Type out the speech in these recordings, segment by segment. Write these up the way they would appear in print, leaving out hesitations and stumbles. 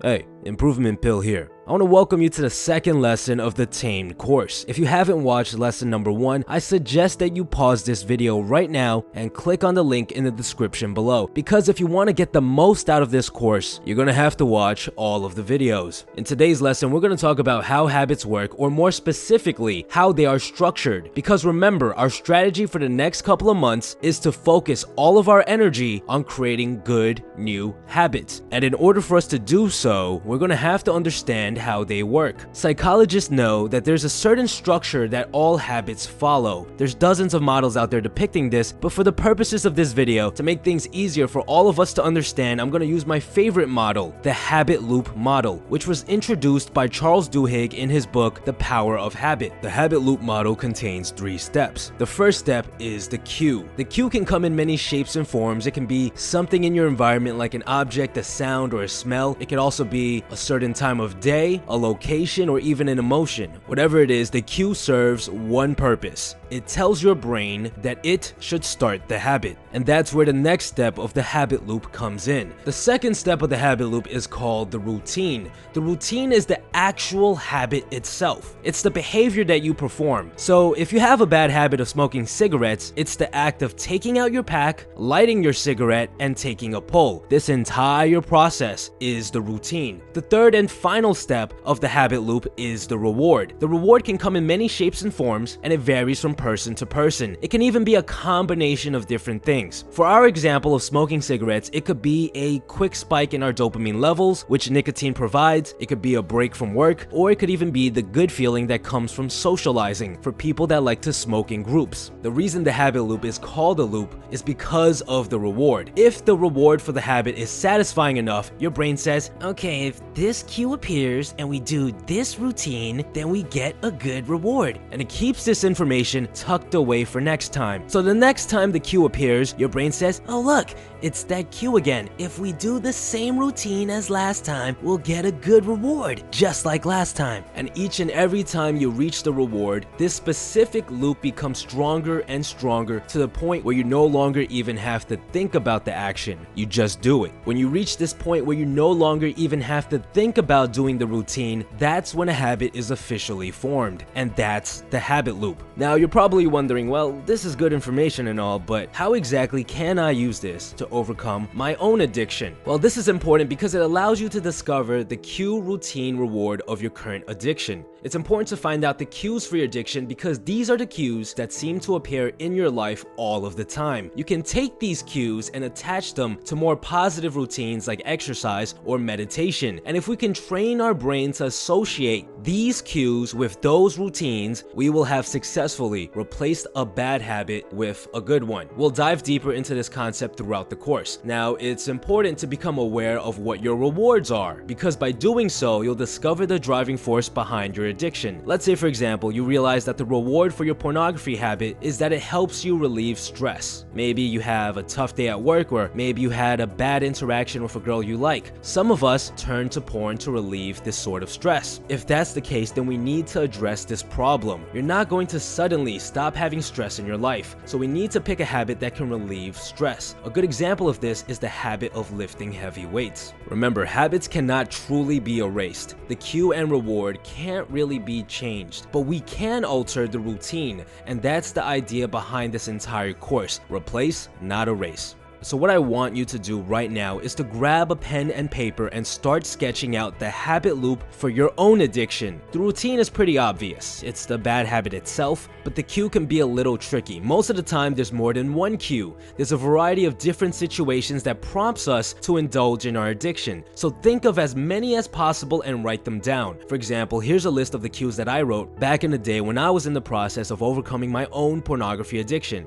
Hey, Improvement Pill here. I want to welcome you to the second lesson of the Tamed course. If you haven't watched lesson number 1, I suggest that you pause this video right now and click on the link in the description below, because if you want to get the most out of this course, you're going to have to watch all of the videos. In today's lesson, we're going to talk about how habits work, or more specifically, how they are structured. Because remember, our strategy for the next couple of months is to focus all of our energy on creating good new habits. And in order for us to do so, we're going to have to understand how they work. Psychologists know that there's a certain structure that all habits follow. There's dozens of models out there depicting this, but for the purposes of this video, to make things easier for all of us to understand, I'm going to use my favorite model, the habit loop model, which was introduced by Charles Duhigg in his book, The Power of Habit. The habit loop model contains 3 steps. The first step is the cue. The cue can come in many shapes and forms. It can be something in your environment like an object, a sound, or a smell. It can also be a certain time of day, a location, or even an emotion. Whatever it is, the cue serves one purpose. It tells your brain that it should start the habit. And that's where the next step of the habit loop comes in. The second step of the habit loop is called the routine. The routine is the actual habit itself. It's the behavior that you perform. So if you have a bad habit of smoking cigarettes, it's the act of taking out your pack, lighting your cigarette, and taking a pull. This entire process is the routine. The third and final step of the habit loop is the reward. The reward can come in many shapes and forms, and it varies from person to person. It can even be a combination of different things. For our example of smoking cigarettes, it could be a quick spike in our dopamine levels, which nicotine provides. It could be a break from work, or it could even be the good feeling that comes from socializing for people that like to smoke in groups. The reason the habit loop is called a loop is because of the reward. If the reward for the habit is satisfying enough, your brain says, okay, if this cue appears and we do this routine, then we get a good reward. And it keeps this information tucked away for next time. So the next time the cue appears, your brain says, oh look, it's that cue again. If we do the same routine as last time, we'll get a good reward, just like last time. And each and every time you reach the reward, this specific loop becomes stronger and stronger to the point where you no longer even have to think about the action. You just do it. When you reach this point where you no longer even have to think about doing the routine, that's when a habit is officially formed. And that's the habit loop. Now you're probably wondering, well, this is good information and all, but how exactly can I use this to overcome my own addiction? Well, this is important because it allows you to discover the cue, routine, reward of your current addiction. It's important to find out the cues for your addiction because these are the cues that seem to appear in your life all of the time. You can take these cues and attach them to more positive routines like exercise or meditation. And if we can train our brain to associate these cues with those routines, we will have successfully replaced a bad habit with a good one. We'll dive deeper into this concept throughout the course. Now, it's important to become aware of what your rewards are, because by doing so, you'll discover the driving force behind your addiction. Let's say, for example, you realize that the reward for your pornography habit is that it helps you relieve stress. Maybe you have a tough day at work, or maybe you had a bad interaction with a girl you like. Some of us turn to porn to relieve this sort of stress. If that's the case, then we need to address this problem. You're not going to suddenly stop having stress in your life, so we need to pick a habit that can relieve stress. A good example of this is the habit of lifting heavy weights. Remember, habits cannot truly be erased. The cue and reward can't really be changed, but we can alter the routine, and that's the idea behind this entire course. Replace, not erase. So what I want you to do right now is to grab a pen and paper and start sketching out the habit loop for your own addiction. The routine is pretty obvious. It's the bad habit itself, but the cue can be a little tricky. Most of the time, there's more than one cue. There's a variety of different situations that prompts us to indulge in our addiction. So think of as many as possible and write them down. For example, here's a list of the cues that I wrote back in the day when I was in the process of overcoming my own pornography addiction.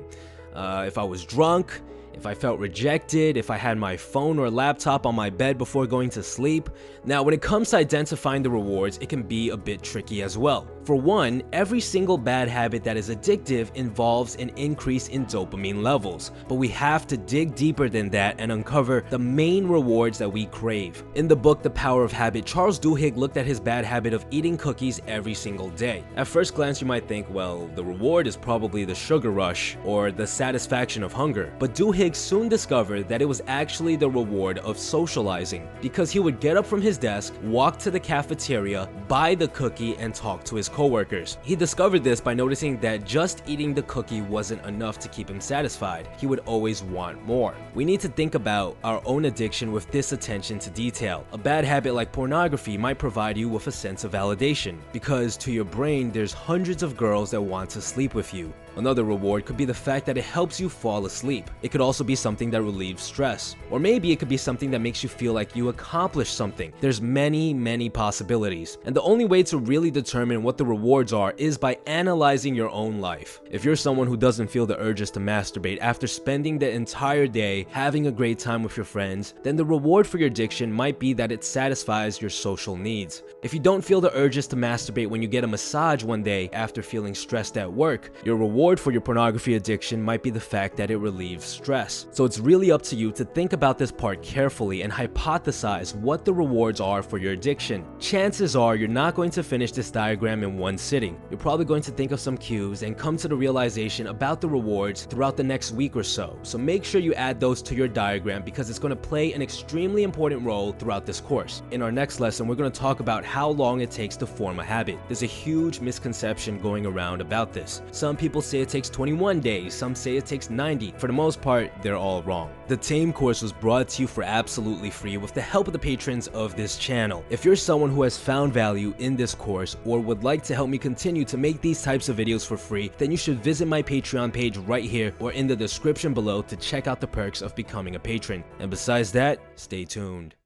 If I was drunk, if I felt rejected, if I had my phone or laptop on my bed before going to sleep. Now, when it comes to identifying the rewards, it can be a bit tricky as well. For one, every single bad habit that is addictive involves an increase in dopamine levels, but we have to dig deeper than that and uncover the main rewards that we crave. In the book The Power of Habit, Charles Duhigg looked at his bad habit of eating cookies every single day. At first glance, you might think, well, the reward is probably the sugar rush or the satisfaction of hunger. But Duhigg soon discovered that it was actually the reward of socializing, because he would get up from his desk, walk to the cafeteria, buy the cookie, and talk to his coworkers. He discovered this by noticing that just eating the cookie wasn't enough to keep him satisfied. He would always want more. We need to think about our own addiction with this attention to detail. A bad habit like pornography might provide you with a sense of validation, because to your brain, there's hundreds of girls that want to sleep with you. Another reward could be the fact that it helps you fall asleep. It could also be something that relieves stress. Or maybe it could be something that makes you feel like you accomplished something. There's many possibilities. And the only way to really determine what the rewards are is by analyzing your own life. If you're someone who doesn't feel the urges to masturbate after spending the entire day having a great time with your friends, then the reward for your addiction might be that it satisfies your social needs. If you don't feel the urges to masturbate when you get a massage one day after feeling stressed at work, your reward for your pornography addiction might be the fact that it relieves stress. So it's really up to you to think about this part carefully and hypothesize what the rewards are for your addiction. Chances are you're not going to finish this diagram in one sitting. You're probably going to think of some cues and come to the realization about the rewards throughout the next week or so. So make sure you add those to your diagram, because it's going to play an extremely important role throughout this course. In our next lesson, we're going to talk about how long it takes to form a habit. There's a huge misconception going around about this. Some people say it takes 21 days, some say it takes 90. For the most part, they're all wrong. The Tamed course was brought to you for absolutely free with the help of the patrons of this channel. If you're someone who has found value in this course or would like to help me continue to make these types of videos for free, then you should visit my Patreon page right here or in the description below to check out the perks of becoming a patron. And besides that, stay tuned.